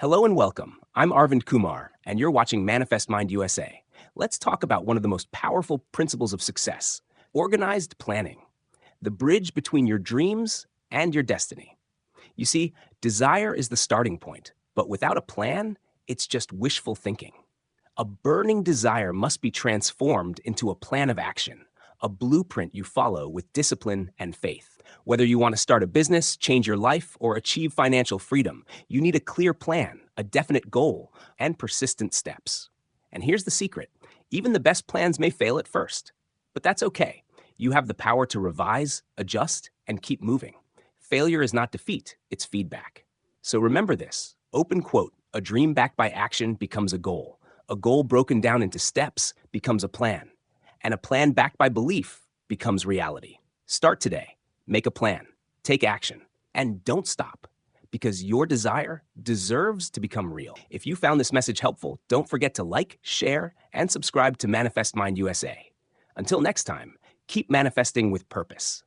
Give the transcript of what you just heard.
Hello and welcome. I'm Arvind Kumar, and you're watching Manifest Mind USA. Let's talk about one of the most powerful principles of success: organized planning, the bridge between your dreams and your destiny. You see, desire is the starting point, but without a plan, it's just wishful thinking. A burning desire must be transformed into a plan of action, a blueprint you follow with discipline and faith. Whether you want to start a business, change your life, or achieve financial freedom, you need a clear plan, a definite goal, and persistent steps. And here's the secret: even the best plans may fail at first. But that's okay. You have the power to revise, adjust, and keep moving. Failure is not defeat, it's feedback. So remember this open quote: a dream backed by action becomes a goal. A goal broken down into steps becomes a plan. And a plan backed by belief becomes reality. Start today. Make a plan. Take action. And don't stop, because your desire deserves to become real. If you found this message helpful, don't forget to like, share, and subscribe to Manifest Mind USA. Until next time, keep manifesting with purpose.